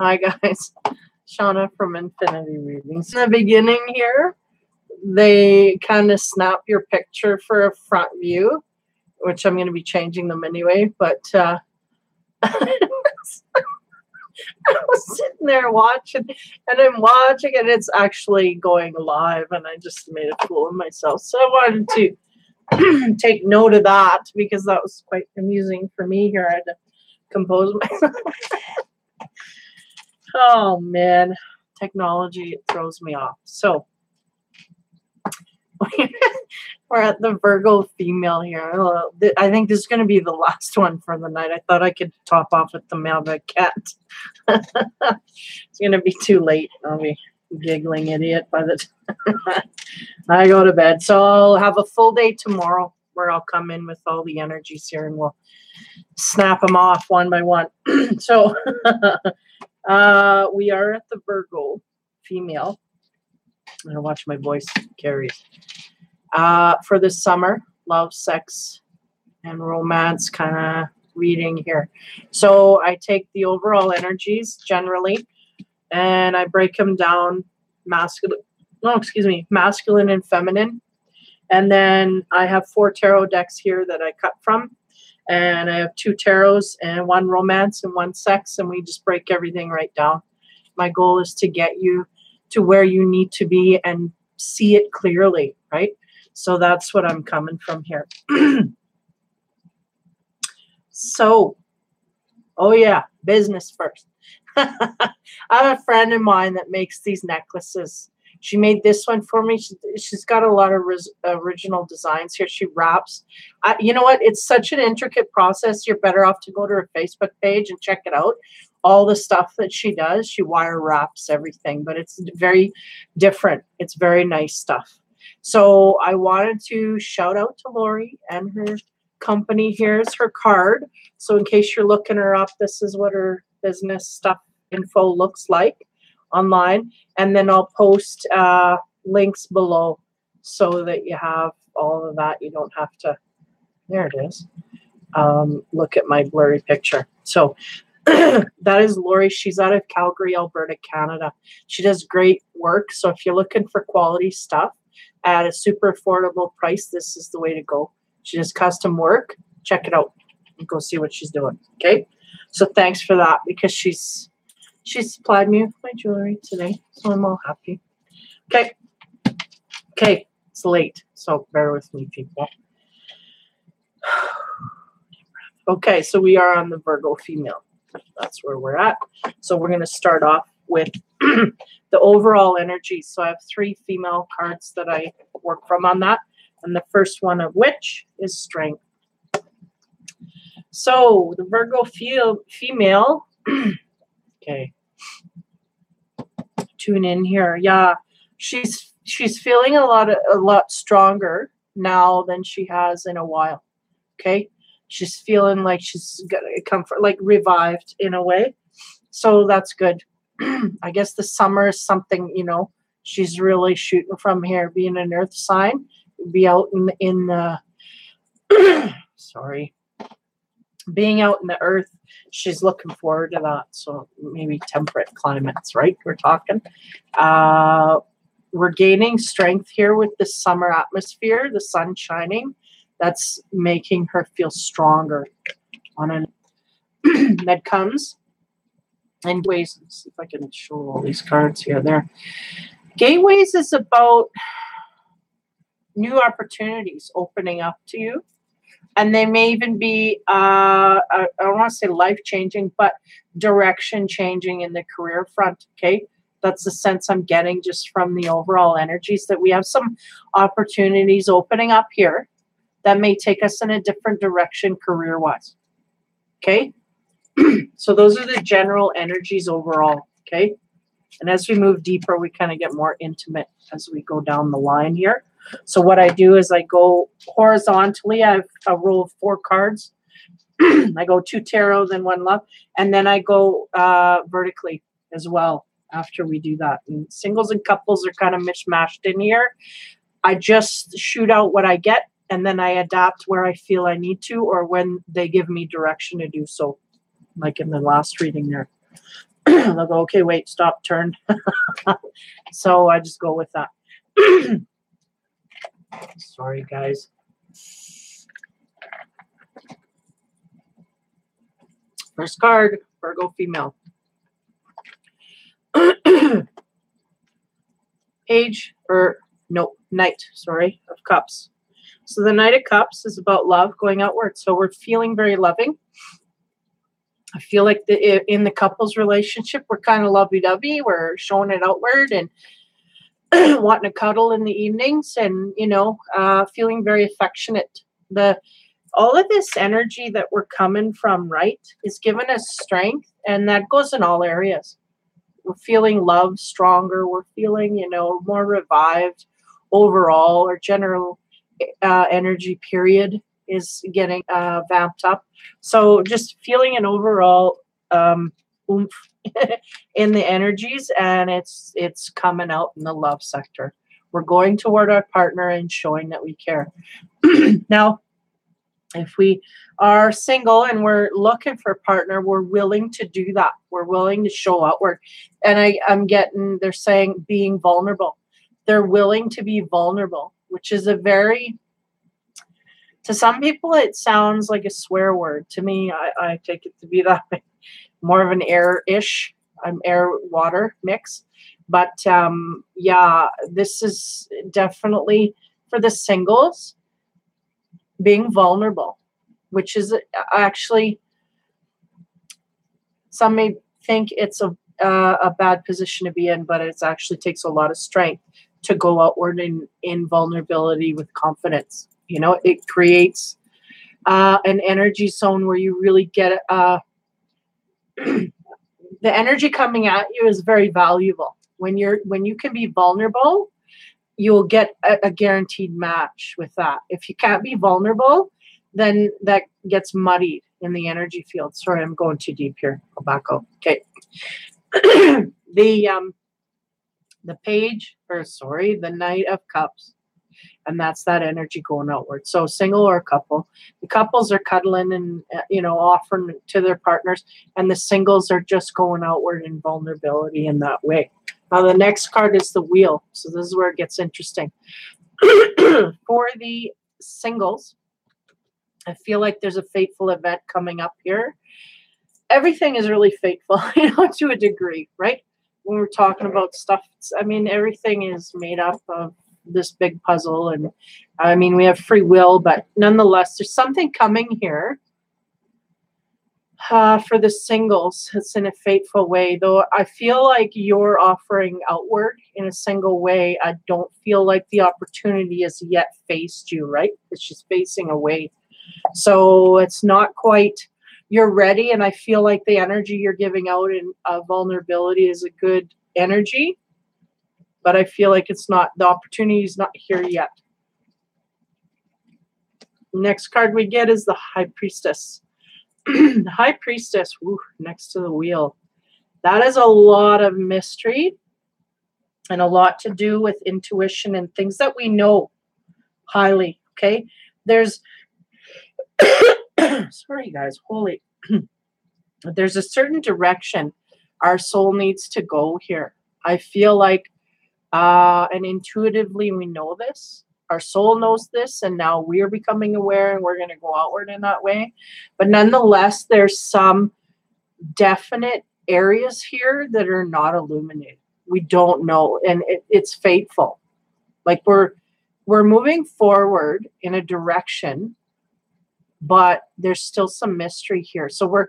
Hi guys, Shauna from Infinity Readings. In the beginning here, they kind of snap your picture for a front view, which I'm going to be changing them anyway, but I was sitting there watching, and I'm watching, and it's actually going live, and I just made a fool of myself. So I wanted to take note of that because that was quite amusing for me here. I had to compose myself. Oh man, technology, it throws me off. So we're at the Virgo female here. I think this is going to be the last one for the night. I thought I could top off with the Malbec cat. It's going to be too late. I'll be giggling idiot by the time I go to bed. So I'll have a full day tomorrow where I'll come in with all the energies here and we'll snap them off one by one. So we are at the Virgo female. I'm going to watch my voice carries. For the summer, love, sex, and romance kind of reading here. So I take the overall energies generally, and I break them down masculine and feminine. And then I have 4 tarot decks here that I cut from. And I have 2 tarots and 1 romance and 1 sex, and we just break everything right down. My goal is to get you to where you need to be and see it clearly, right? So that's what I'm coming from here. So, oh yeah, business first. I have a friend of mine that makes these necklaces. She made this one for me. She's got a lot of original designs here. She wraps. You know what? It's such an intricate process. You're better off to go to her Facebook page and check it out. All the stuff that she does, she wire wraps everything, but it's very different. It's very nice stuff. So I wanted to shout out to Laurie and her company. Here's her card. So in case you're looking her up, this is what her business stuff info looks like online. And then I'll post links below so that you have all of that. You don't have to, there it is, look at my blurry picture. So that is Laurie. She's out of Calgary, Alberta, Canada. She does great work. So if you're looking for quality stuff at a super affordable price, this is the way to go. She does custom work. Check it out and go see what she's doing. Okay. So thanks for that, because she supplied me with my jewelry today. So I'm all happy. Okay. Okay. It's late. So bear with me, people. Okay. So we are on the Virgo female. That's where we're at. So we're going to start off with the overall energy. So I have 3 female cards that I work from on that. And the first one of which is strength. So the Virgo female. Okay. Tune in here. Yeah. She's feeling a lot stronger now than she has in a while. Okay. She's feeling like she's got a comfort, like revived in a way. So that's good. I guess the summer is something, you know, she's really shooting from here. Being an earth sign, be out in the, sorry, being out in the earth, she's looking forward to that. So maybe temperate climates, right? We're talking. We're gaining strength here with the summer atmosphere, the sun shining. That's making her feel stronger on an that comes in ways. Let's see if I can show all these cards here. There. Gateways is about new opportunities opening up to you. And they may even be, I don't want to say life-changing, but direction-changing in the career front, okay? That's the sense I'm getting just from the overall energies, that we have some opportunities opening up here that may take us in a different direction career-wise, okay? So those are the general energies overall, okay? And as we move deeper, we kind of get more intimate as we go down the line here. So what I do is I go horizontally. I have a row of 4 cards. I go 2 tarot, then 1 love, and then I go vertically as well after we do that. And singles and couples are kind of mishmashed in here. I just shoot out what I get, and then I adapt where I feel I need to, or when they give me direction to do so, like in the last reading there. They'll go, okay, wait, stop, turn. So I just go with that. Sorry, guys. First card, Virgo female. Knight, sorry, of Cups. So the Knight of Cups is about love going outward. So we're feeling very loving. I feel like in the couples relationship, we're kind of lovey-dovey. We're showing it outward and wanting to cuddle in the evenings and, you know, feeling very affectionate. All of this energy that we're coming from, right, is giving us strength, and that goes in all areas. We're feeling love stronger. We're feeling, you know, more revived overall. Our general energy period is getting vamped up. So just feeling an overall oomph in the energies, and it's coming out in the love sector. We're going toward our partner and showing that we care. Now, if we are single and we're looking for a partner, we're willing to do that. We're willing to show outward. And I'm getting, they're saying being vulnerable. They're willing to be vulnerable, which is a very, to some people, it sounds like a swear word. To me, I take it to be that way. More of an air-ish, air-water mix. But yeah, this is definitely for the singles, being vulnerable, which is actually, some may think it's a bad position to be in, but it actually takes a lot of strength to go outward in vulnerability with confidence. You know, it creates an energy zone where you really get the energy coming at you is very valuable. When you can be vulnerable, you'll get a guaranteed match with that. If you can't be vulnerable, then that gets muddied in the energy field. Sorry, I'm going too deep here. I'll back up. Okay. The Knight of Cups. And that's that energy going outward. So single or couple. The couples are cuddling and, you know, offering to their partners. And the singles are just going outward in vulnerability in that way. Now, the next card is the Wheel. So this is where it gets interesting. For the singles, I feel like there's a fateful event coming up here. Everything is really fateful, you know, to a degree, right? When we're talking about stuff, I mean, everything is made up of this big puzzle. And I mean, we have free will, but nonetheless, there's something coming here. For the singles, it's in a fateful way, though I feel like you're offering outward in a single way. I don't feel like the opportunity has yet faced you, right? It's just facing away. So it's not quite, you're ready, and I feel like the energy you're giving out in vulnerability is a good energy, but I feel like it's not, the opportunity is not here yet. Next card we get is the High Priestess. The High Priestess, next to the Wheel. That is a lot of mystery and a lot to do with intuition and things that we know highly, okay? There's, sorry guys, holy. There's a certain direction our soul needs to go here. I feel like, and intuitively we know this. Our soul knows this, and now we're becoming aware, and we're going to go outward in that way. But nonetheless, there's some definite areas here that are not illuminated. We don't know, and it's fateful. Like we're moving forward in a direction, but there's still some mystery here. So we're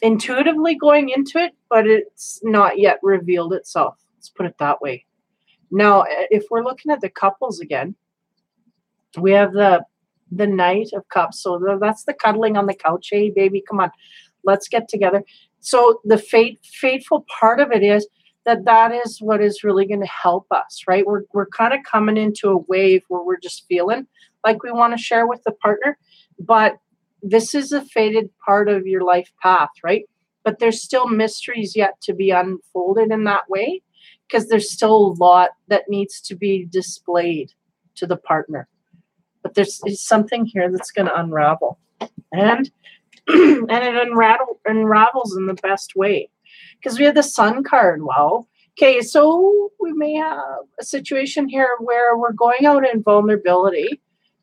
intuitively going into it, but it's not yet revealed itself. Let's put it that way. Now, if we're looking at the couples again, we have the Knight of Cups. So that's the cuddling on the couch. Hey, baby, come on, let's get together. So the fateful part of it is that is what is really going to help us, right? We're kind of coming into a wave where we're just feeling like we want to share with the partner, but this is a fated part of your life path, right? But there's still mysteries yet to be unfolded in that way, because there's still a lot that needs to be displayed to the partner. But there's something here that's going to unravel, and it unravels in the best way. because we have the Sun card. Well, okay, so we may have a situation here where we're going out in vulnerability,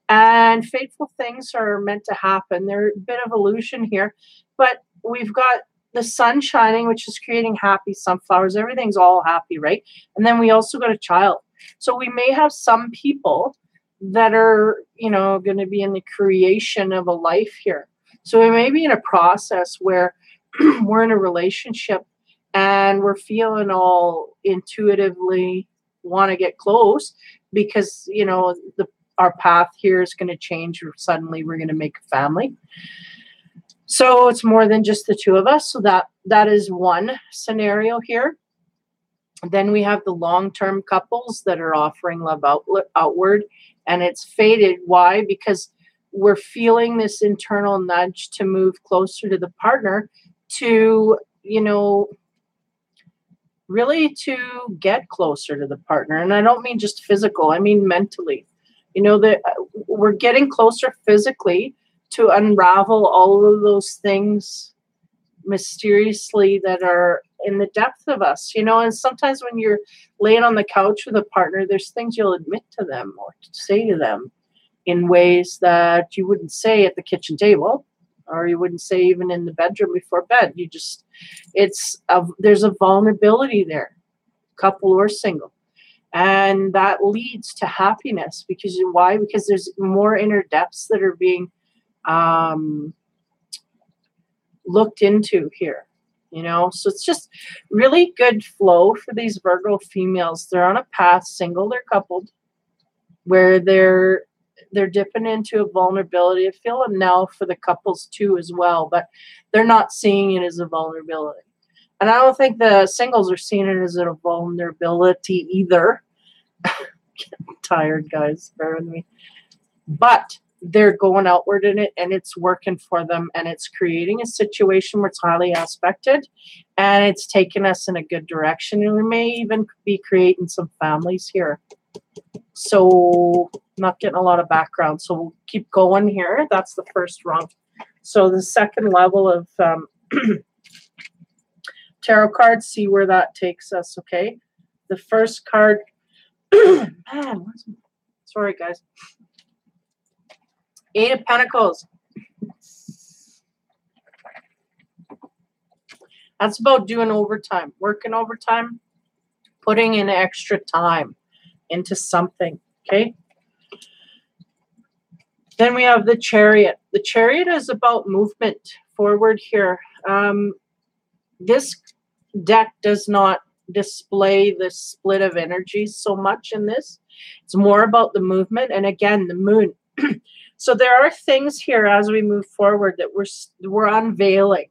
and fateful things are meant to happen. There's a bit of illusion here, but we've got the sun shining, which is creating happy sunflowers. Everything's all happy, right? And then we also got a child. So we may have some people that are, you know, going to be in the creation of a life here. So we may be in a process where we're in a relationship and we're feeling all intuitively want to get close because, you know, our path here is going to change, or suddenly we're going to make a family. So it's more than just the two of us. So that is one scenario here. Then we have the long-term couples that are offering love outward, and it's faded. Why? Because we're feeling this internal nudge to move closer to the partner, to, you know, really to get closer to the partner. And I don't mean just physical, I mean mentally. You know, that we're getting closer physically to unravel all of those things mysteriously that are in the depth of us, you know. And sometimes when you're laying on the couch with a partner, there's things you'll admit to them or say to them in ways that you wouldn't say at the kitchen table, or you wouldn't say even in the bedroom before bed. You just, there's a vulnerability there, couple or single. And that leads to happiness. Because why? Because there's more inner depths that are being looked into here, you know. So it's just really good flow for these Virgo females. They're on a path, single, they're coupled, where they're dipping into a vulnerability. I feel it now for the couples too as well, but they're not seeing it as a vulnerability. And I don't think the singles are seeing it as a vulnerability either. Getting tired, guys, bear with me. But they're going outward in it, and it's working for them, and it's creating a situation where it's highly aspected, and it's taking us in a good direction. And we may even be creating some families here. So not getting a lot of background, so we'll keep going here. That's the first rung. So the second level of tarot cards, see where that takes us. Okay, the first card, man, sorry guys, 8 of Pentacles. That's about doing overtime, working overtime, putting in extra time into something. Okay, then we have the Chariot. The Chariot is about movement forward here. This deck does not display the split of energies so much in this. It's more about the movement, and again, the moon. So there are things here as we move forward that we're unveiling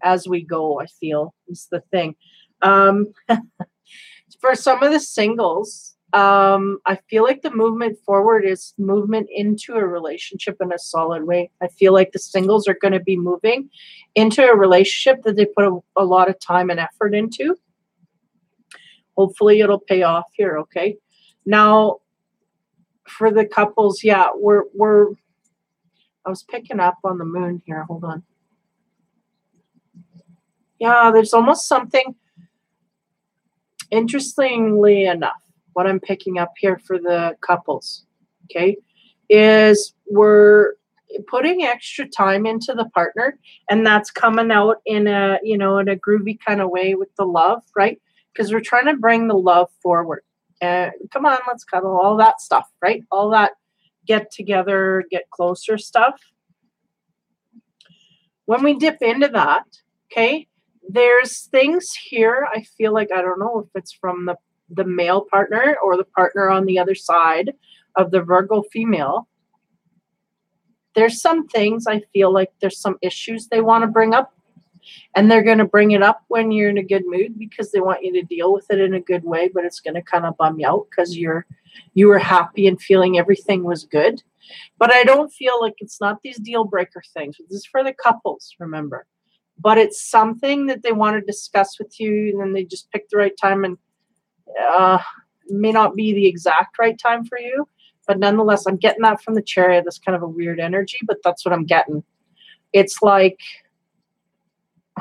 as we go, I feel, is the thing. For some of the singles, I feel like the movement forward is movement into a relationship in a solid way. I feel like the singles are going to be moving into a relationship that they put a lot of time and effort into. Hopefully it'll pay off here, okay? Now, for the couples, yeah, I was picking up on the moon here. Hold on. Yeah, there's almost something, interestingly enough, what I'm picking up here for the couples, okay, is we're putting extra time into the partner, and that's coming out in a, you know, in a groovy kind of way with the love, right? Because we're trying to bring the love forward. Come on, let's cuddle, all that stuff, right? All that get together, get closer stuff. When we dip into that, okay, there's things here, I feel like, I don't know if it's from the male partner or the partner on the other side of the Virgo female. There's some things I feel like there's some issues they want to bring up, and they're going to bring it up when you're in a good mood because they want you to deal with it in a good way, but it's going to kind of bum you out because you were happy and feeling everything was good. But I don't feel like it's not these deal breaker things. This is for the couples, remember. But it's something that they want to discuss with you, and then they just pick the right time, and may not be the exact right time for you. But nonetheless, I'm getting that from the Chariot. That's kind of a weird energy, but that's what I'm getting. It's like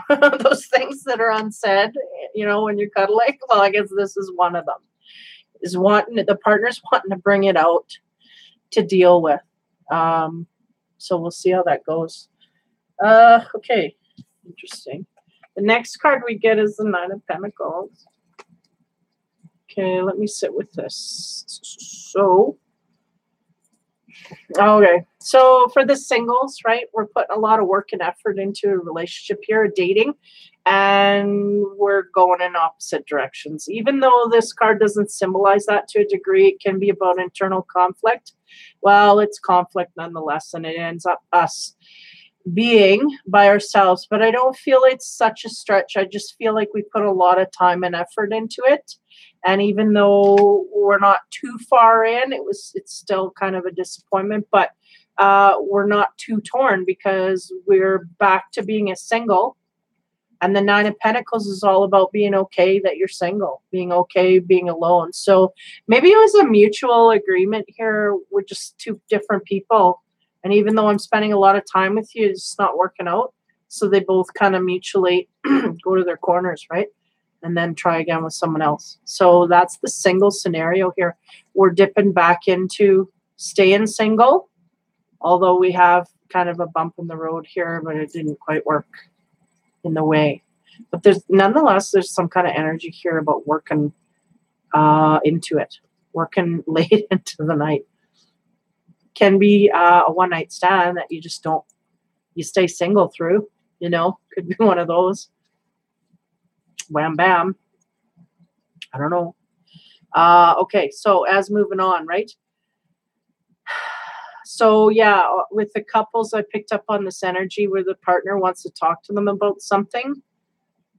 Those things that are unsaid, you know, when you're cuddling. Well, I guess this is one of them. Is the partner's wanting to bring it out to deal with. So we'll see how that goes. Okay, interesting. The next card we get is the Nine of Pentacles. Okay, let me sit with this. So, okay. So for the singles, right, we're putting a lot of work and effort into a relationship here, dating, and we're going in opposite directions. Even though this card doesn't symbolize that to a degree, it can be about internal conflict. Well, it's conflict nonetheless, and it ends up us being by ourselves. But I don't feel it's such a stretch. I just feel like we put a lot of time and effort into it. And even though we're not too far in, it's still kind of a disappointment. But we're not too torn because we're back to being a single. And the Nine of Pentacles is all about being okay that you're single, being okay being alone. So maybe it was a mutual agreement here. We're just two different people. And even though I'm spending a lot of time with you, it's not working out. So they both kind of mutually go to their corners, right? And then try again with someone else. So that's the single scenario here. We're dipping back into staying single, although we have kind of a bump in the road here, but it didn't quite work in the way. But nonetheless, there's some kind of energy here about working into it, working late into the night. Can be a one-night stand that you just don't, you stay single through, you know, could be one of those. Wham, bam. I don't know. Okay, so as moving on, right? So yeah, with the couples, I picked up on this energy where the partner wants to talk to them about something.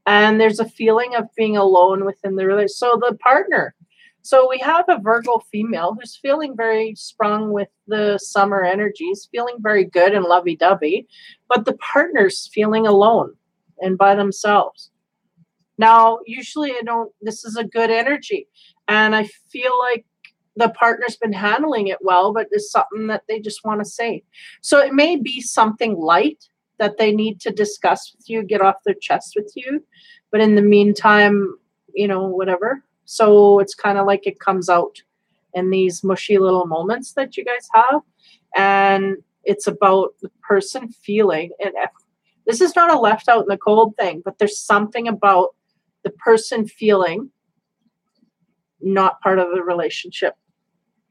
And there's a feeling of being alone within the relationship. So the partner. So we have a Virgo female who's feeling very sprung with the summer energies, feeling very good and lovey-dovey, but the partner's feeling alone and by themselves. Now, usually this is a good energy. And I feel like the partner's been handling it well, but there's something that they just want to say. So it may be something light that they need to discuss with you, get off their chest with you. But in the meantime, you know, whatever. So it's kind of like it comes out in these mushy little moments that you guys have. And it's about the person feeling, and this is not a left out in the cold thing, but there's something about the person feeling not part of the relationship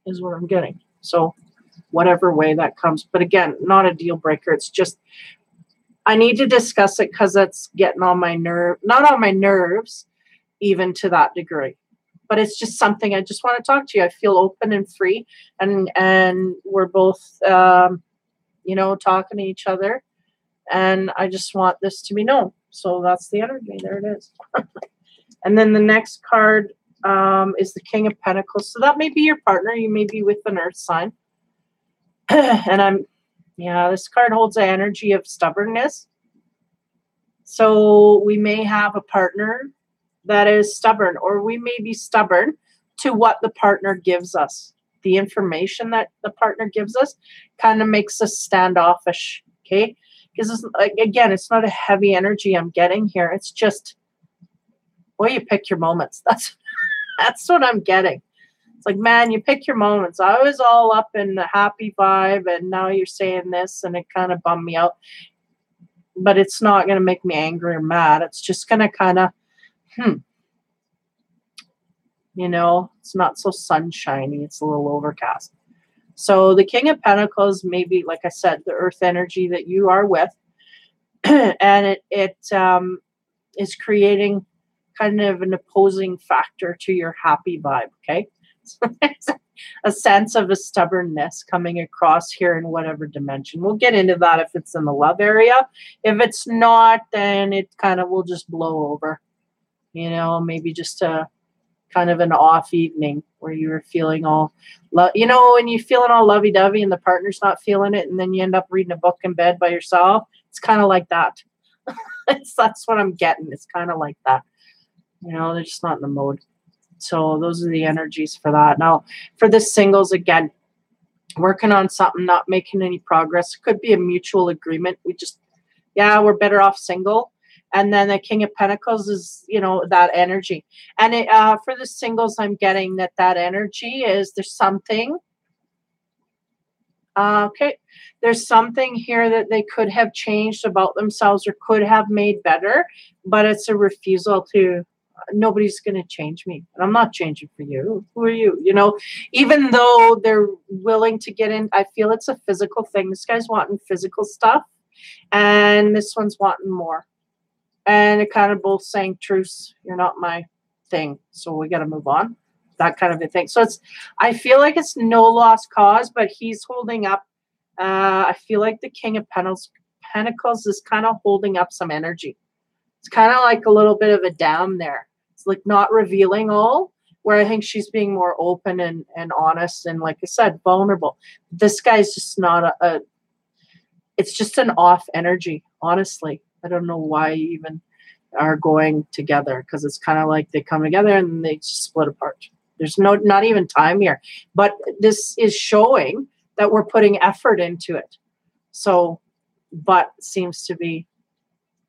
is what I'm getting. So whatever way that comes. But again, not a deal breaker. It's just, I need to discuss it because it's getting on my not on my nerves, even to that degree. But it's just something I just want to talk to you. I feel open and free, and we're both, you know, talking to each other, and I just want this to be known. So that's the energy. There it is. And then the next card is the King of Pentacles. So that may be your partner. You may be with an earth sign. And this card holds the energy of stubbornness. So we may have a partner that is stubborn, or we may be stubborn to what the partner gives us. The information that the partner gives us kind of makes us standoffish, okay? Because, again, it's not a heavy energy I'm getting here. It's just, well, you pick your moments. That's what I'm getting. It's like, man, you pick your moments. I was all up in the happy vibe, and now you're saying this, and it kind of bummed me out. But it's not going to make me angry or mad. It's just going to kind of, you know, it's not so sunshiny. It's a little overcast. So the King of Pentacles may be, like I said, the earth energy that you are with. And it is creating kind of an opposing factor to your happy vibe, okay? So there's a sense of a stubbornness coming across here in whatever dimension. We'll get into that if it's in the love area. If it's not, then it kind of will just blow over. You know, maybe just a kind of an off evening where you're feeling all, you know, when you're feeling all lovey-dovey and the partner's not feeling it, and then you end up reading a book in bed by yourself. It's kind of like that. That's what I'm getting. It's kind of like that. You know, they're just not in the mode. So those are the energies for that. Now, for the singles, again, working on something, not making any progress. It could be a mutual agreement. We just, we're better off single. And then the King of Pentacles is, you know, that energy. And it, for the singles, I'm getting that energy is there's something. Okay, there's something here that they could have changed about themselves or could have made better, but it's a refusal to, nobody's going to change me. And I'm not changing for you. Who are you? You know, even though they're willing to get in, I feel it's a physical thing. This guy's wanting physical stuff, and this one's wanting more. And it kind of both saying, truce, you're not my thing, so we got to move on. That kind of a thing. So it's, I feel like it's no lost cause, but he's holding up. I feel like the King of Pentacles is kind of holding up some energy. It's kind of like a little bit of a dam there. It's like not revealing all, where I think she's being more open and honest and, like I said, vulnerable. This guy's just not it's just an off energy, honestly. I don't know why you even are going together, because it's kind of like they come together and they just split apart. There's not even time here. But this is showing that we're putting effort into it. So, but seems to be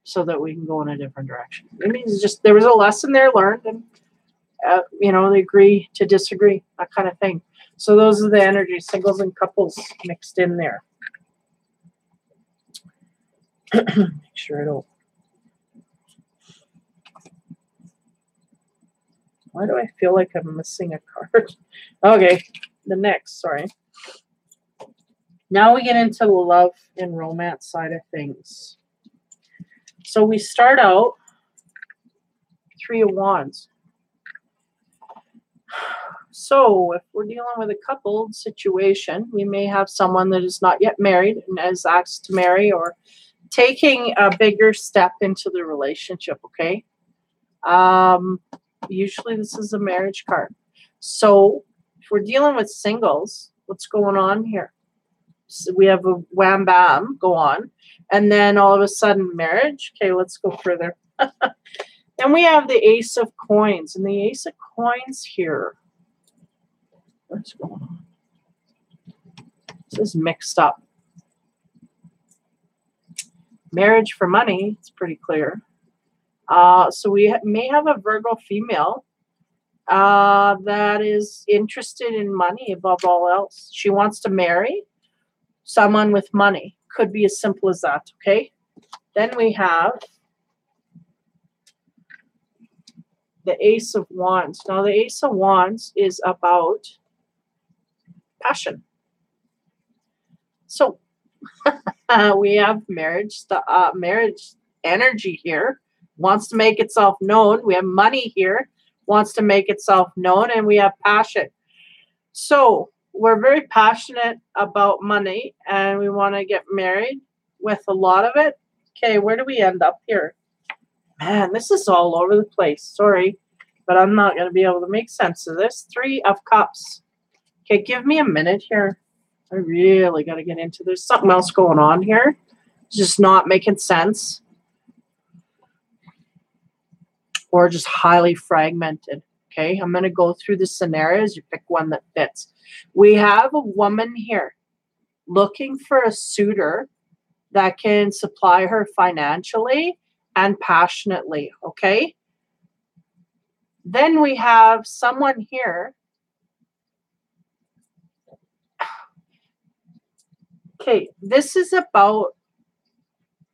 so that we can go in a different direction. It means just there was a lesson there learned, and you know, they agree to disagree, that kind of thing. So those are the energies, singles and couples mixed in there. Make sure I don't. Why do I feel like I'm missing a card? Okay, the next, sorry. Now we get into the love and romance side of things. So we start out Three of Wands. So if we're dealing with a coupled situation, we may have someone that is not yet married and is asked to marry or taking a bigger step into the relationship, okay? Usually this is a marriage card. So if we're dealing with singles, what's going on here? So we have a wham bam, go on. And then all of a sudden marriage. Okay, let's go further. Then we have the Ace of Coins. And the Ace of Coins here. What's going on? This is mixed up. Marriage for money. It's pretty clear. So we may have a Virgo female that is interested in money above all else. She wants to marry someone with money. Could be as simple as that, okay? Then we have the Ace of Wands. Now, the Ace of Wands is about passion. So we have marriage energy here. Wants to make itself known. We have money here, wants to make itself known, and we have passion. So we're very passionate about money, and we want to get married with a lot of it. Okay, where do we end up here? Man, this is all over the place. Sorry, but I'm not going to be able to make sense of this. Three of Cups. Okay, give me a minute here. I really got to get into this. Something else going on here. It's just not making sense. Or just highly fragmented. Okay, I'm going to go through the scenarios. You pick one that fits. We have a woman here looking for a suitor that can supply her financially and passionately. Okay. Then we have someone here. Okay, this is about.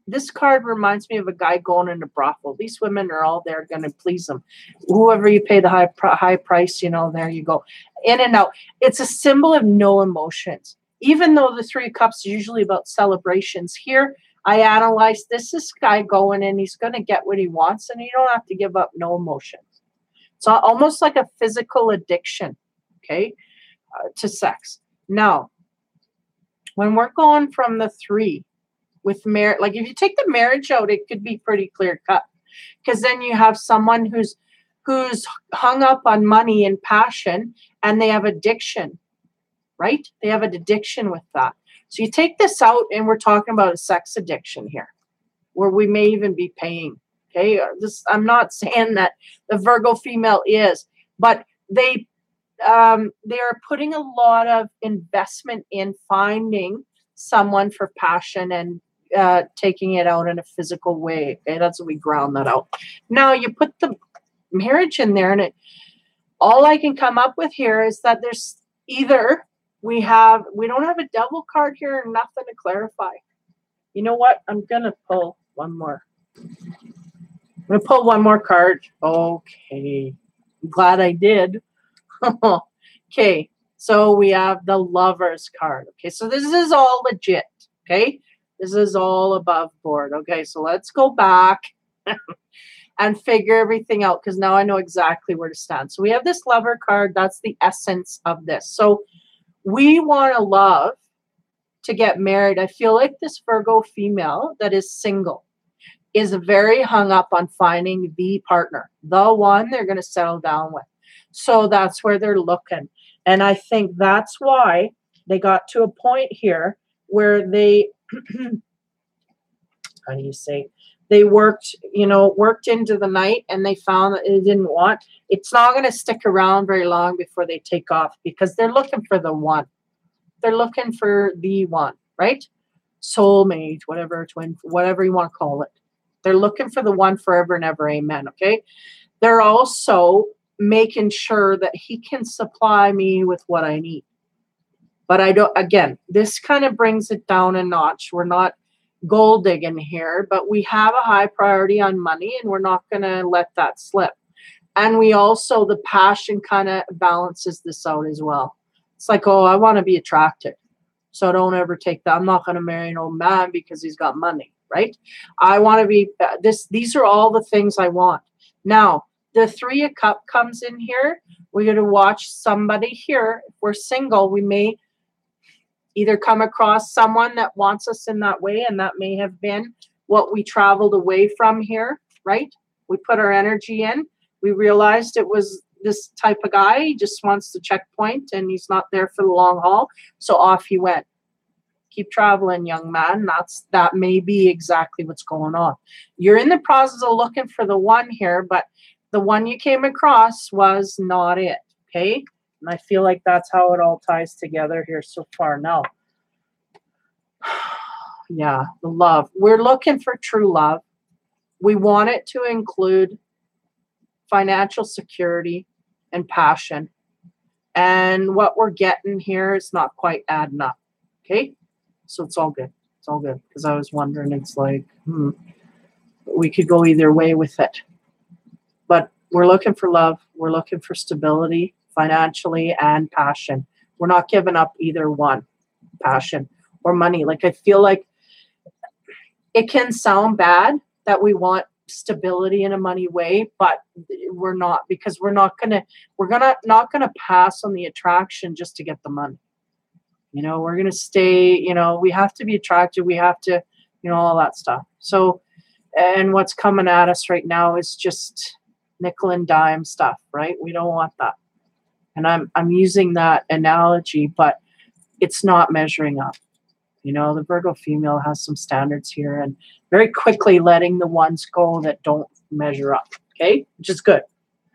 This card reminds me of a guy going in a brothel. These women are all there going to please them. Whoever you pay the high price, you know, there you go. In and out. It's a symbol of no emotions. Even though the Three of Cups is usually about celebrations, here I analyzed this guy going in. He's going to get what he wants, and you don't have to give up no emotions. It's almost like a physical addiction, okay, to sex. Now, when we're going from the three, with marriage, like if you take the marriage out, it could be pretty clear cut, because then you have someone who's hung up on money and passion, and they have addiction, right? They have an addiction with that. So you take this out, and we're talking about a sex addiction here, where we may even be paying. Okay, I'm not saying that the Virgo female is, but they are putting a lot of investment in finding someone for passion and taking it out in a physical way. Okay, that's what we ground that out. Now you put the marriage in there, and all I can come up with here is that there's either we don't have a devil card here and nothing to clarify. You know what? I'm gonna pull one more. I'm gonna pull one more card. Okay, I'm glad I did. Okay, so we have the Lovers card. Okay, so this is all legit. Okay, this is all above board. Okay, so let's go back and figure everything out, because now I know exactly where to stand. So we have this Lover card. That's the essence of this. So we want to love to get married. I feel like this Virgo female that is single is very hung up on finding the partner, the one they're going to settle down with. So that's where they're looking. And I think that's why they got to a point here where they, how do you say, they worked into the night, and they found that they didn't want. It's not going to stick around very long before they take off, because they're looking for the one. They're looking for the one, right? Soulmate, whatever, twin, whatever you want to call it. They're looking for the one forever and ever. Amen. Okay. They're also making sure that he can supply me with what I need. But I don't, again, this kind of brings it down a notch. We're not gold digging here, but we have a high priority on money, and we're not going to let that slip. And we also, the passion kind of balances this out as well. It's like, oh, I want to be attracted, so don't ever take that. I'm not going to marry an old man because he's got money, right? I want to be these are all the things I want. Now, the Three of Cups comes in here. We're going to watch somebody here. If we're single, we may either come across someone that wants us in that way, and that may have been what we traveled away from here, right? We put our energy in. We realized it was this type of guy. He just wants the checkpoint, and he's not there for the long haul. So off he went. Keep traveling, young man. That may be exactly what's going on. You're in the process of looking for the one here, but the one you came across was not it, okay? And I feel like that's how it all ties together here so far. Now, yeah, the love. We're looking for true love. We want it to include financial security and passion. And what we're getting here is not quite adding up, okay? So it's all good. It's all good. Because I was wondering, it's like, we could go either way with it. But we're looking for love. We're looking for stability, financially and passion. We're not giving up either one, passion or money. Like, I feel like it can sound bad that we want stability in a money way, but we're not, because we're not gonna pass on the attraction just to get the money. You know, we're gonna stay, we have to be attracted, we have to, all that stuff. So, and what's coming at us right now is just nickel and dime stuff, right? We don't want that. And I'm using that analogy, but it's not measuring up. The Virgo female has some standards here, and very quickly letting the ones go that don't measure up. Okay, which is good.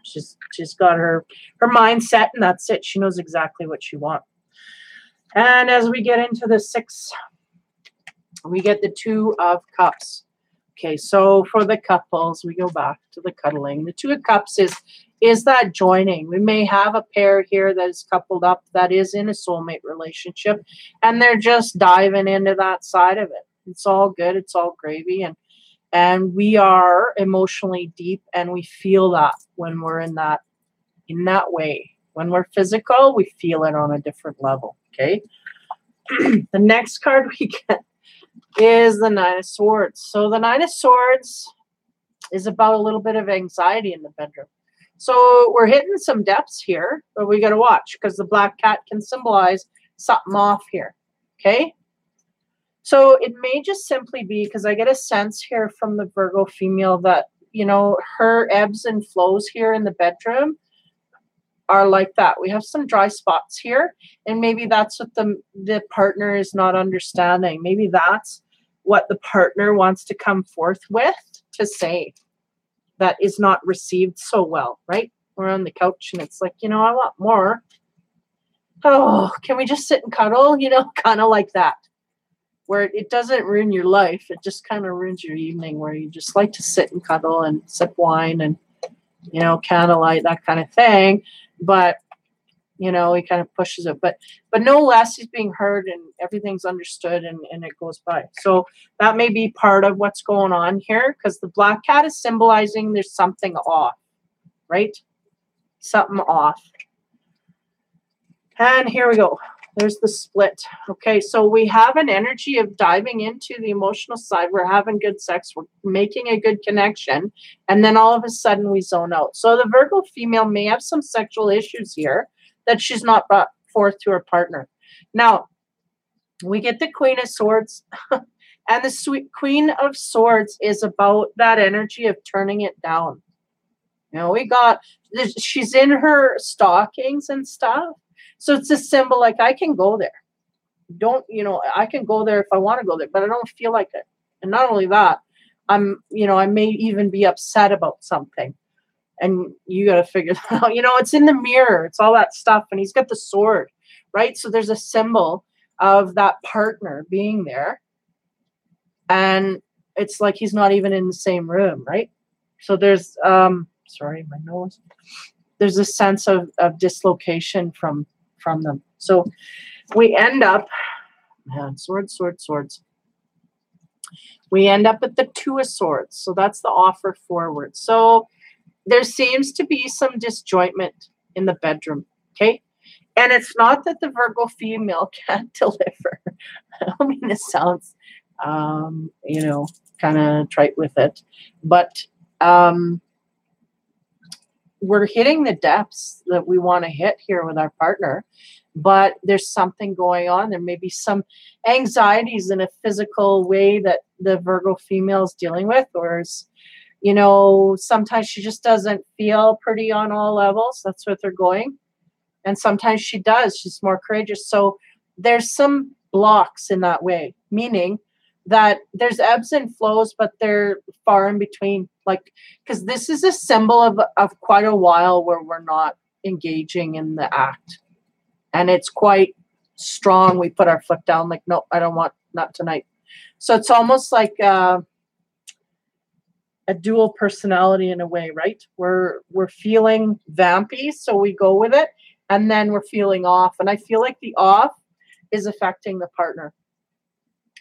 She's got her mindset, and that's it. She knows exactly what she wants. And as we get into the 6, we get the 2 of Cups. Okay, so for the couples, we go back to the cuddling. The 2 of Cups is that joining. We may have a pair here that is coupled up that is in a soulmate relationship, and they're just diving into that side of it. It's all good. It's all gravy, and we are emotionally deep, and we feel that when we're in that way. When we're physical, we feel it on a different level. Okay. The next card we get is the 9 of Swords. So the 9 of Swords is about a little bit of anxiety in the bedroom. So we're hitting some depths here, but we got to watch, because the black cat can symbolize something off here. Okay. So it may just simply be, because I get a sense here from the Virgo female that, her ebbs and flows here in the bedroom are like that. We have some dry spots here, and maybe that's what the partner is not understanding. Maybe that's what the partner wants to come forth with to say that is not received so well, right? We're on the couch, and it's like, I want more. Oh, can we just sit and cuddle? Kind of like that. where it doesn't ruin your life. It just kind of ruins your evening, where you just like to sit and cuddle and sip wine and, you know, candlelight, that kind of thing. But, you know, he kind of pushes it. But no less, he's being heard and everything's understood, and it goes by. So that may be part of what's going on here, because the black cat is symbolizing there's something off, right? Something off. And here we go. There's the split. Okay, so we have an energy of diving into the emotional side. We're having good sex. We're making a good connection. And then all of a sudden we zone out. So the Virgo female may have some sexual issues here that she's not brought forth to her partner. Now, we get the Queen of Swords. And the sweet Queen of Swords is about that energy of turning it down. You know, she's in her stockings and stuff. So it's a symbol like, I can go there. I can go there if I want to go there, but I don't feel like it. And not only that, I may even be upset about something. And you got to figure that out. You know, it's in the mirror. It's all that stuff. And he's got the sword, right? So there's a symbol of that partner being there. And it's like he's not even in the same room, right? So there's, sorry, my nose. There's a sense of dislocation from them. So we end up, man, swords. We end up at the Two of Swords. So that's the offer forward. So there seems to be some disjointment in the bedroom, okay? And it's not that the Virgo female can't deliver. I mean, it sounds, kind of trite with it. But we're hitting the depths that we want to hit here with our partner, but there's something going on. There may be some anxieties in a physical way that the Virgo female is dealing with, or sometimes she just doesn't feel pretty on all levels. That's what they're going. And sometimes she does. She's more courageous. So there's some blocks in that way, meaning that there's ebbs and flows, but they're far in between. Like, because this is a symbol of quite a while where we're not engaging in the act. And it's quite strong. We put our foot down like, no, I don't want, not tonight. So it's almost like a dual personality in a way, right? We're feeling vampy, so we go with it. And then we're feeling off. And I feel like the off is affecting the partner.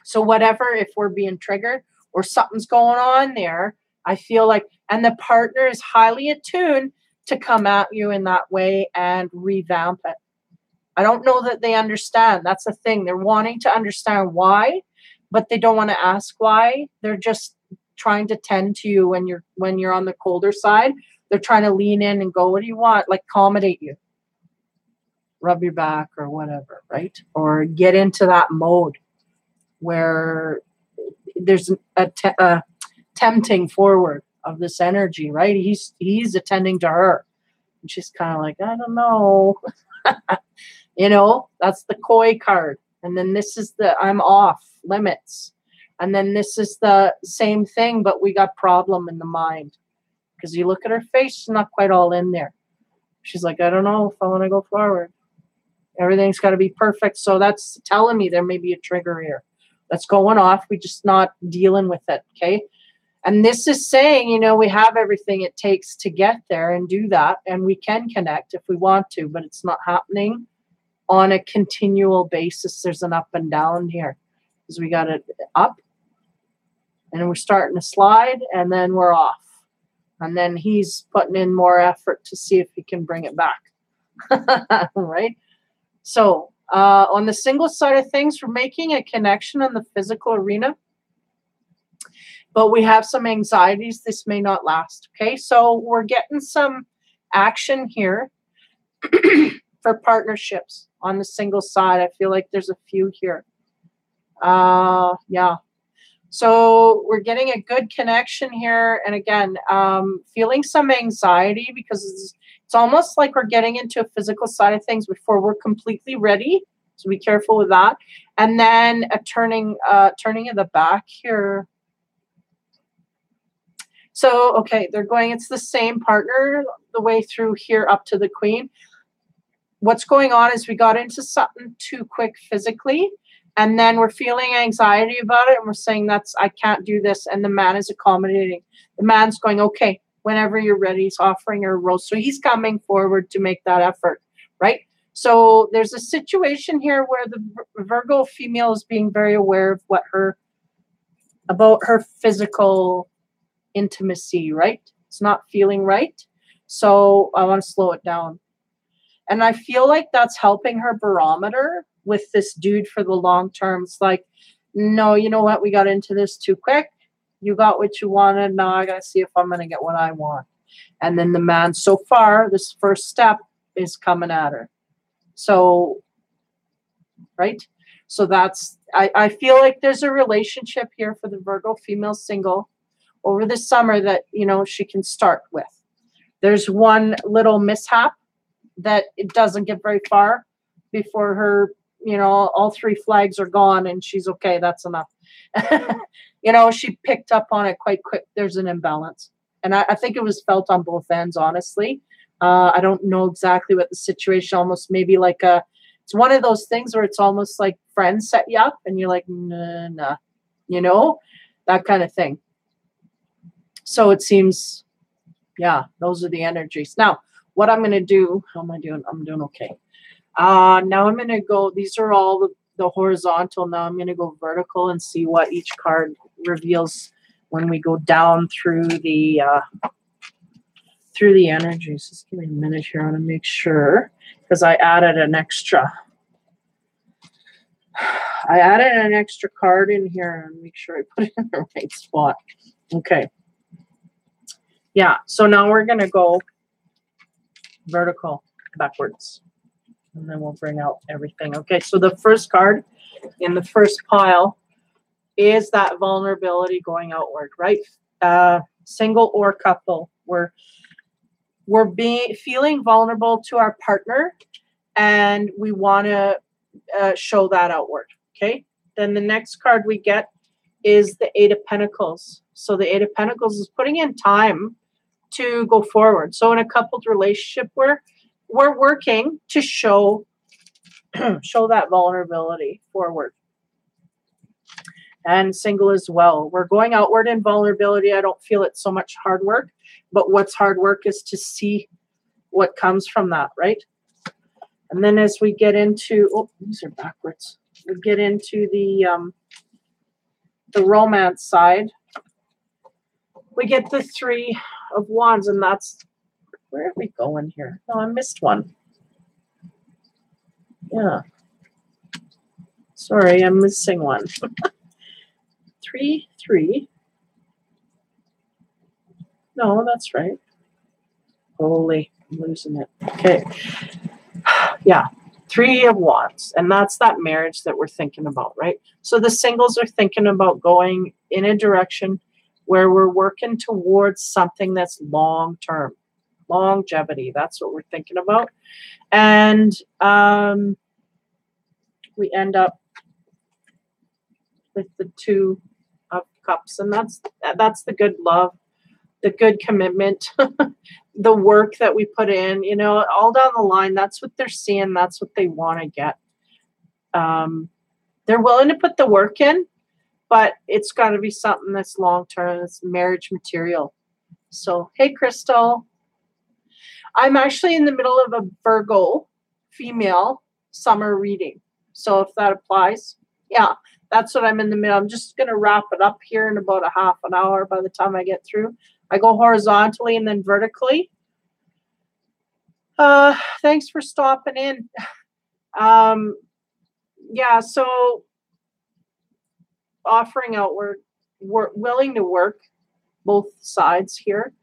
So whatever, if we're being triggered or something's going on there, I feel like, and the partner is highly attuned to come at you in that way and revamp it. I don't know that they understand. That's the thing. They're wanting to understand why, but they don't want to ask why. They're just trying to tend to you when you're on the colder side. They're trying to lean in and go, what do you want? Like, accommodate you. Rub your back or whatever, right? Or get into that mode where there's a tempting forward of this energy, right? He's attending to her. And she's kind of like, I don't know. That's the coy card. And then this is the I'm off limits. And then this is the same thing, but we got problem in the mind. Because you look at her face, she's not quite all in there. She's like, I don't know if I want to go forward. Everything's got to be perfect. So that's telling me there may be a trigger here that's going off. We're just not dealing with it, okay? And this is saying, we have everything it takes to get there and do that, and we can connect if we want to, but it's not happening on a continual basis. There's an up and down here because we got it up, and we're starting to slide, and then we're off. And then he's putting in more effort to see if he can bring it back, right? So on the single side of things, we're making a connection in the physical arena, but we have some anxieties. This may not last, okay? So we're getting some action here for partnerships on the single side. I feel like there's a few here. Yeah. So we're getting a good connection here. And again, feeling some anxiety because it's almost like we're getting into a physical side of things before we're completely ready. So be careful with that. And then a turning of the back here. So, okay, they're going, it's the same partner the way through here up to the Queen. What's going on is we got into something too quick physically. And then we're feeling anxiety about it, and we're saying I can't do this. And the man is accommodating. The man's going, okay, whenever you're ready. He's offering her a rose. So he's coming forward to make that effort, right? So there's a situation here where the Virgo female is being very aware of about her physical intimacy, right? It's not feeling right. So I want to slow it down. And I feel like that's helping her barometer with this dude for the long term. It's like, no, you know what? We got into this too quick. You got what you wanted. Now I got to see if I'm going to get what I want. And then the man, so far, this first step is coming at her. So, right? So I feel like there's a relationship here for the Virgo female single over the summer that, she can start with. There's one little mishap that it doesn't get very far before her, all three flags are gone and she's okay. That's enough. She picked up on it quite quick. There's an imbalance. And I think it was felt on both ends, honestly. I don't know exactly what the situation, almost maybe like it's one of those things where it's almost like friends set you up and you're like, nah, that kind of thing. So it seems, yeah, those are the energies. Now, what I'm going to do, how am I doing? I'm doing okay. Now I'm going to go, these are all the horizontal. Now I'm going to go vertical and see what each card reveals when we go down through the energies. Just give me a minute here. I want to make sure, because I added an extra card in here and make sure I put it in the right spot. Okay. Yeah, so now we're going to go vertical backwards. And then we'll bring out everything. Okay, so the first card in the first pile is that vulnerability going outward, right? Single or couple. We're feeling vulnerable to our partner, and we want to show that outward, okay? Then the next card we get is the Eight of Pentacles. So the Eight of Pentacles is putting in time to go forward. So in a coupled relationship, we're working to show that vulnerability forward. And single as well. We're going outward in vulnerability. I don't feel it's so much hard work, but what's hard work is to see what comes from that, right? And then as we get into, oh, these are backwards. We get into the romance side. We get the Three of Wands, and that's, where are we going here? Oh, I missed one. Yeah. Sorry, I'm missing one. 3, 3. No, that's right. Holy, I'm losing it. Okay. Yeah. Three of Wands. And that's that marriage that we're thinking about, right? So the singles are thinking about going in a direction where we're working towards something that's long-term. Longevity. That's what we're thinking about. And we end up with the Two of Cups. And that's the good love, the good commitment, the work that we put in, all down the line. That's what they're seeing. That's what they want to get. They're willing to put the work in, but it's got to be something that's long-term. It's marriage material. So, hey, Crystal. I'm actually in the middle of a Virgo female summer reading. So if that applies, yeah, that's what I'm in the middle. I'm just going to wrap it up here in about a half an hour by the time I get through. I go horizontally and then vertically. Thanks for stopping in. Yeah, so offering outward, we're willing to work both sides here.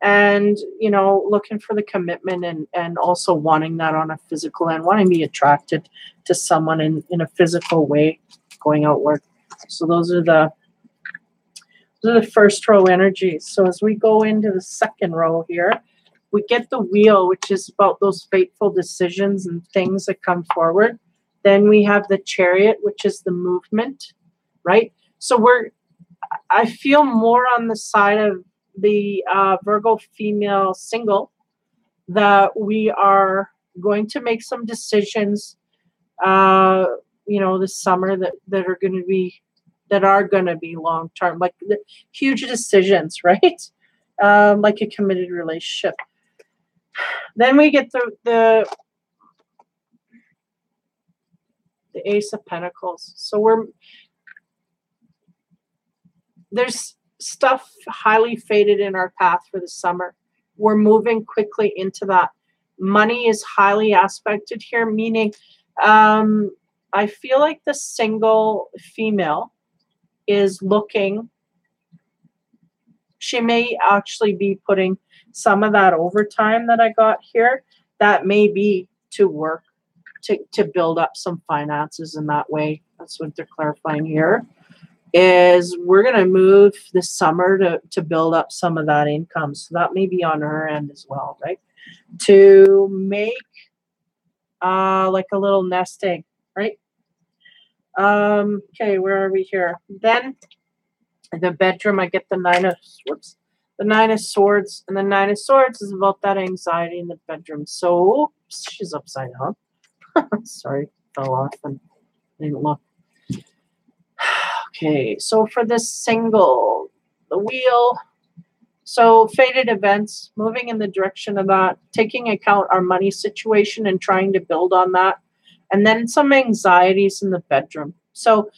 And, looking for the commitment and also wanting that on a physical end, wanting to be attracted to someone in a physical way, going outward. So those are the first row energies. So as we go into the second row here, we get the Wheel, which is about those fateful decisions and things that come forward. Then we have the Chariot, which is the movement, right? So I feel more on the side of the Virgo female single that we are going to make some decisions you know, this summer that are going to be long term, like the huge decisions, right? Like a committed relationship. Then we get the Ace of Pentacles. So there's stuff highly fated in our path for the summer. We're moving quickly into that. Money is highly aspected here, meaning I feel like the single female is looking, she may actually be putting some of that overtime that I got here, that may be to work to build up some finances in that way. That's what they're clarifying here, is we're going to move this summer to build up some of that income. So that may be on her end as well, right? To make like a little nest egg, right? Okay, where are we here? Then the bedroom, I get the Nine of Swords, and the Nine of Swords is about that anxiety in the bedroom. So she's upside down. Sorry, fell off and didn't look. Okay, so for this single, the wheel. So fated events, moving in the direction of that, taking account our money situation and trying to build on that. And then some anxieties in the bedroom. So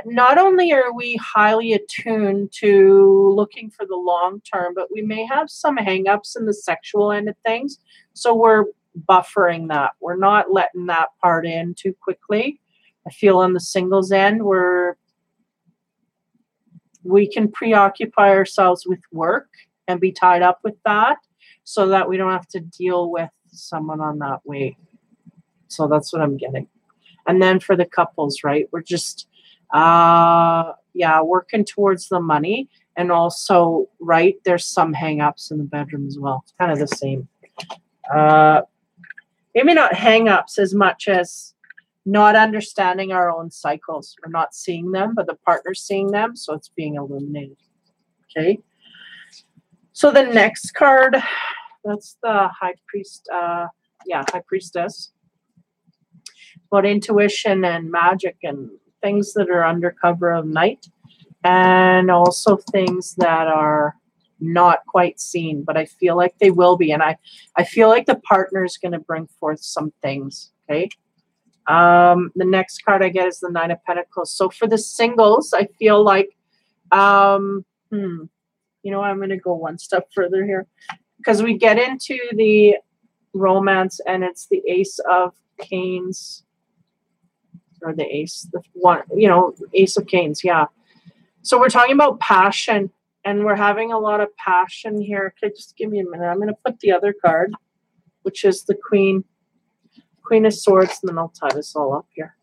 not only are we highly attuned to looking for the long term, but we may have some hangups in the sexual end of things. So we're buffering that. We're not letting that part in too quickly. I feel on the singles end, we can preoccupy ourselves with work and be tied up with that so that we don't have to deal with someone on that way. So that's what I'm getting. And then for the couples, right, we're just, working towards the money. And also, right, there's some hang-ups in the bedroom as well. It's kind of the same. Maybe not hang-ups as much as not understanding our own cycles. We're not seeing them, but the partner's seeing them, so it's being illuminated. Okay. So the next card, that's the High Priest, High Priestess. About intuition and magic and things that are under cover of night, and also things that are not quite seen, but I feel like they will be. And I feel like the partner is going to bring forth some things. Okay. The next card I get is the Nine of Pentacles. So for the singles, I feel like, I'm going to go one step further here, because we get into the romance and it's the Ace of Canes, or the Ace, Ace of Canes. Yeah. So we're talking about passion, and we're having a lot of passion here. Okay, just give me a minute. I'm going to put the other card, which is the Queen of Swords, and then I'll tie this all up here.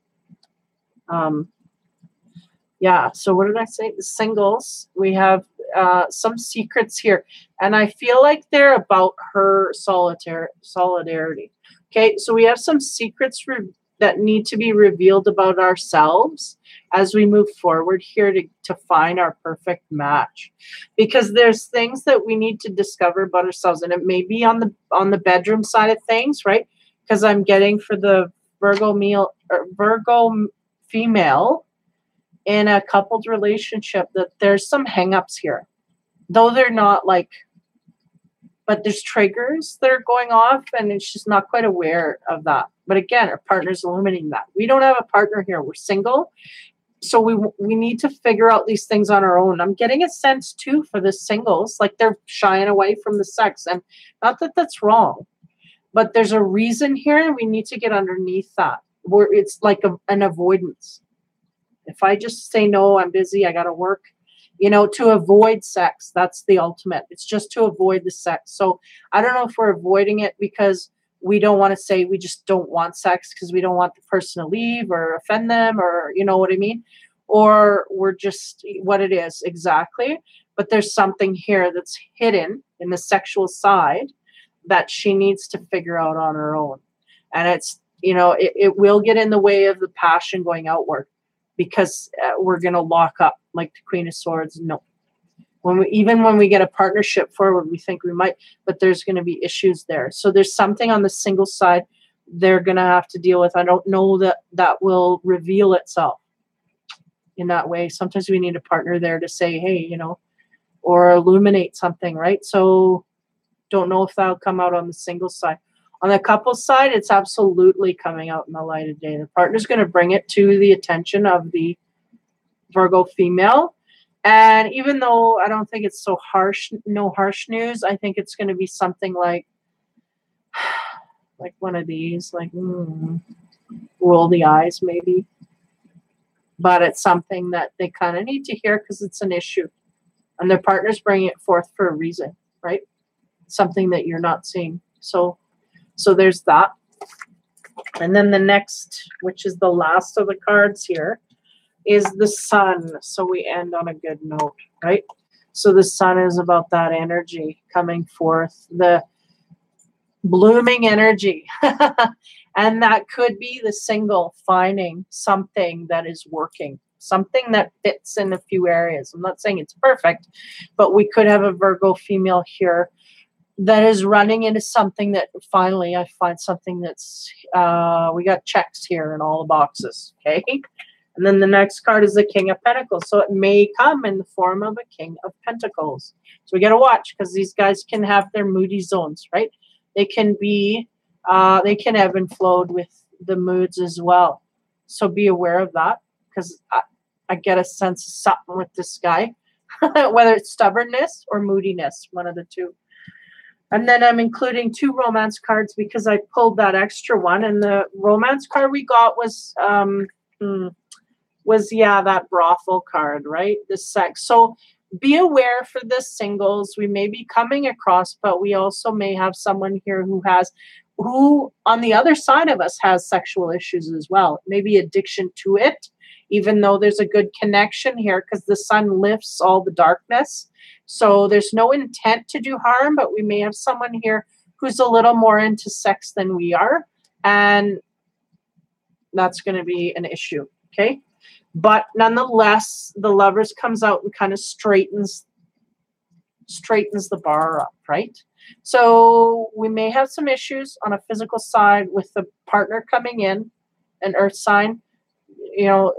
So what did I say? The singles, we have some secrets here, and I feel like they're about her solidarity. Okay, so we have some secrets that need to be revealed about ourselves as we move forward here to find our perfect match, because there's things that we need to discover about ourselves, and it may be on the bedroom side of things, right? Because I'm getting for the Virgo female in a coupled relationship that there's some hangups here, though they're not like, but there's triggers that are going off, and she's not quite aware of that. But again, our partner's illuminating that. We don't have a partner here. We're single. So we need to figure out these things on our own. I'm getting a sense too for the singles, like they're shying away from the sex, and not that that's wrong, but there's a reason here, and we need to get underneath that, where it's like an avoidance. If I just say, no, I'm busy, I got to work, to avoid sex, that's the ultimate. It's just to avoid the sex. So I don't know if we're avoiding it because we don't want to say we just don't want sex because we don't want the person to leave or offend them, or you know what I mean? Or we're just what it is exactly. But there's something here that's hidden in the sexual side that she needs to figure out on her own. And it's, it will get in the way of the passion going outward, because we're going to lock up like the Queen of Swords. No. Even when we get a partnership forward, we think we might, but there's going to be issues there. So there's something on the single side they're going to have to deal with. I don't know that that will reveal itself in that way. Sometimes we need a partner there to say, hey, you know, or illuminate something, right? So don't know if that'll come out on the single side. On the couple side, it's absolutely coming out in the light of day. The partner's going to bring it to the attention of the Virgo female. And even though I don't think it's so harsh, no harsh news, I think it's going to be something like one of these, like roll the eyes maybe. But it's something that they kind of need to hear because it's an issue. And their partner's bringing it forth for a reason, right? Something that you're not seeing. So there's that. And then the next, which is the last of the cards here, is the sun. So we end on a good note, right? So the sun is about that energy coming forth, the blooming energy. And that could be the single finding something that is working, something that fits in a few areas. I'm not saying it's perfect, but we could have a Virgo female here that is running into something that finally I find something that's, we got checks here in all the boxes, okay? And then the next card is the King of Pentacles. So it may come in the form of a King of Pentacles. So we got to watch because these guys can have their moody zones, right? They can be, they can ebb and flow with the moods as well. So be aware of that because I get a sense of something with this guy, whether it's stubbornness or moodiness, one of the two. And then I'm including 2 romance cards because I pulled that extra one. And the romance card we got was that brothel card, right? The sex. So be aware for the singles. We may be coming across, but we also may have someone here who on the other side of us has sexual issues as well. Maybe addiction to it, even though there's a good connection here because the sun lifts all the darkness. So there's no intent to do harm, but we may have someone here who's a little more into sex than we are. And that's going to be an issue. Okay. But nonetheless, the Lovers comes out and kind of straightens the bar up, right? So we may have some issues on a physical side with the partner coming in, an earth sign. You know,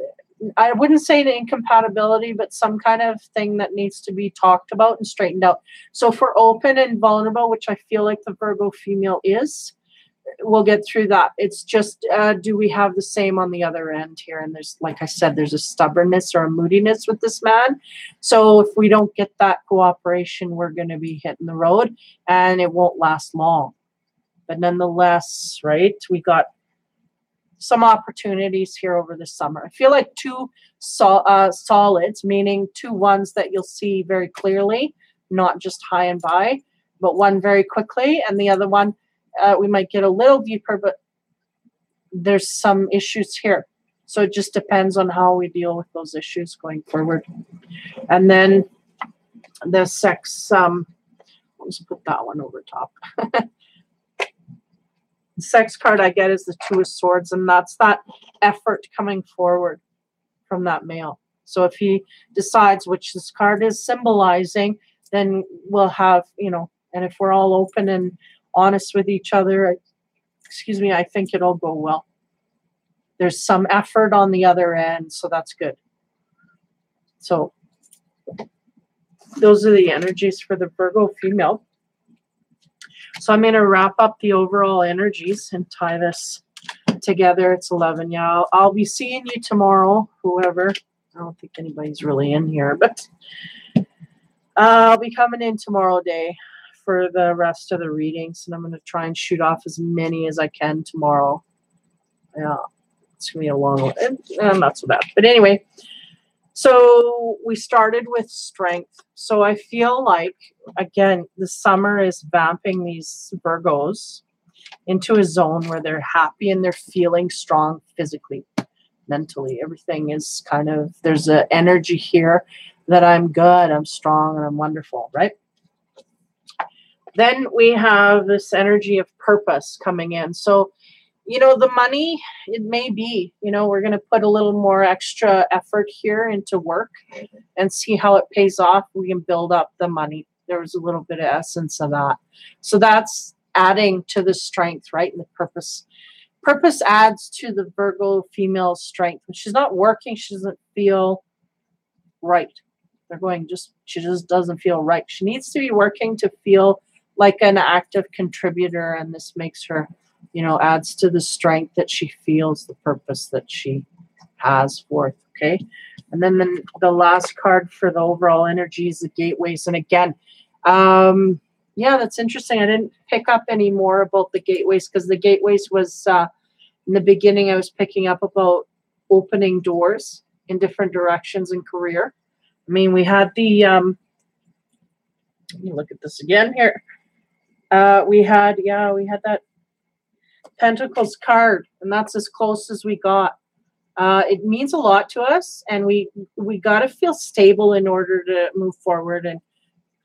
I wouldn't say an incompatibility, but some kind of thing that needs to be talked about and straightened out. So if we're open and vulnerable, which I feel like the Virgo female is, we'll get through that. It's just, do we have the same on the other end here? And there's, like I said, there's a stubbornness or a moodiness with this man. So if we don't get that cooperation, we're going to be hitting the road and it won't last long. But nonetheless, right, we got some opportunities here over the summer. I feel like 2 solids, meaning 2 ones that you'll see very clearly, not just high and by, but one very quickly, and the other one we might get a little deeper, but there's some issues here. So it just depends on how we deal with those issues going forward. And then the sex, let's put that one over top. The sex card I get is the 2 of Swords, and that's that effort coming forward from that male. So if he decides which this card is symbolizing, then we'll have, you know, and if we're all open and honest with each other, I think it'll go well. There's some effort on the other end, so that's good. So those are the energies for the Virgo female. So I'm going to wrap up the overall energies and tie this together. It's 11. Yeah, I'll be seeing you tomorrow, whoever. I don't think anybody's really in here, but I'll be coming in tomorrow day for the rest of the readings, and I'm going to try and shoot off as many as I can tomorrow. Yeah, it's going to be a long one. Not so bad. But anyway, so we started with strength. So I feel like, again, the summer is vamping these Virgos into a zone where they're happy and they're feeling strong physically, mentally. Everything is kind of, there's an energy here that I'm good, I'm strong, and I'm wonderful, right? Then we have this energy of purpose coming in. So, you know, the money, it may be, you know, we're going to put a little more extra effort here into work and see how it pays off. We can build up the money. There was a little bit of essence of that. So that's adding to the strength, right? And the purpose. Purpose adds to the Virgo female's strength. When she's not working, she doesn't feel right. She just doesn't feel right. She needs to be working to feel like an active contributor, and this makes her, adds to the strength that she feels, the purpose that she has forth. Okay. And then the last card for the overall energy is the gateways. And again, yeah, that's interesting. I didn't pick up any more about the gateways, because the gateways was in the beginning, I was picking up about opening doors in different directions in career. I mean, we had the, let me look at this again here. We had that Pentacles card, and that's as close as we got. It means a lot to us, and we got to feel stable in order to move forward. And,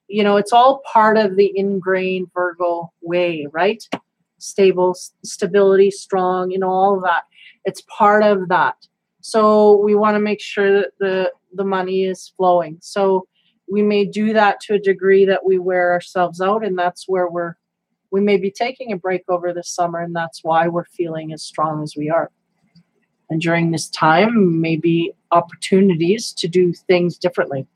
it's all part of the ingrained Virgo way, right? Stability, strong, all of that. It's part of that. So we want to make sure that the money is flowing. So we may do that to a degree that we wear ourselves out, and that's where we may be taking a break over the summer, and that's why we're feeling as strong as we are. And during this time, maybe opportunities to do things differently,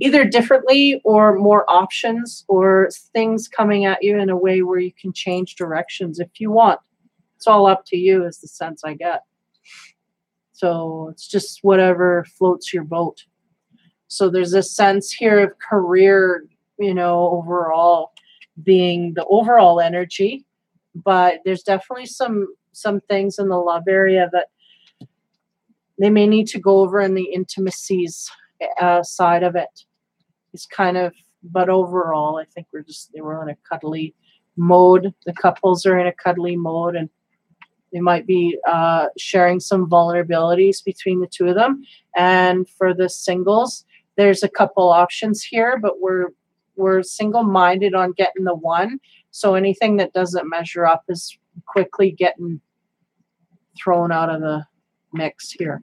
either differently or more options, or things coming at you in a way where you can change directions if you want. It's all up to you, is the sense I get. So it's just whatever floats your boat. So there's a sense here of career, overall being the overall energy, but there's definitely some things in the love area that they may need to go over in the intimacies side of it. It's kind of, but overall, I think we're in a cuddly mode. The couples are in a cuddly mode, and they might be sharing some vulnerabilities between the two of them. And for the singles, there's a couple options here, but we're single-minded on getting the one. So anything that doesn't measure up is quickly getting thrown out of the mix here.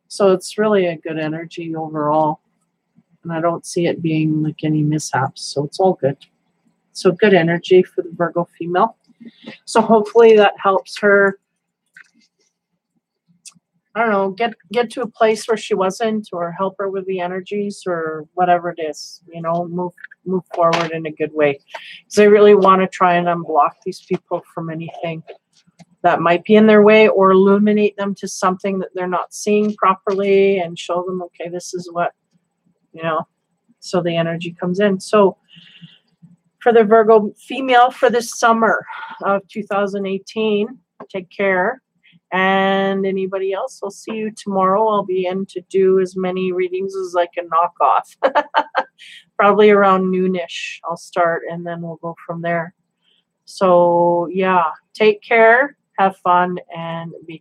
So it's really a good energy overall. And I don't see it being like any mishaps. So it's all good. So good energy for the Virgo female. So hopefully that helps her, I don't know, get to a place where she wasn't, or help her with the energies, or whatever it is, move forward in a good way. Because I really want to try and unblock these people from anything that might be in their way, or illuminate them to something that they're not seeing properly, and show them, okay, this is what, so the energy comes in. So for the Virgo female for this summer of 2018, take care. And anybody else, I'll see you tomorrow. I'll be in to do as many readings as I can knock off. Probably around noonish I'll start, and then we'll go from there. So yeah, take care, have fun, and be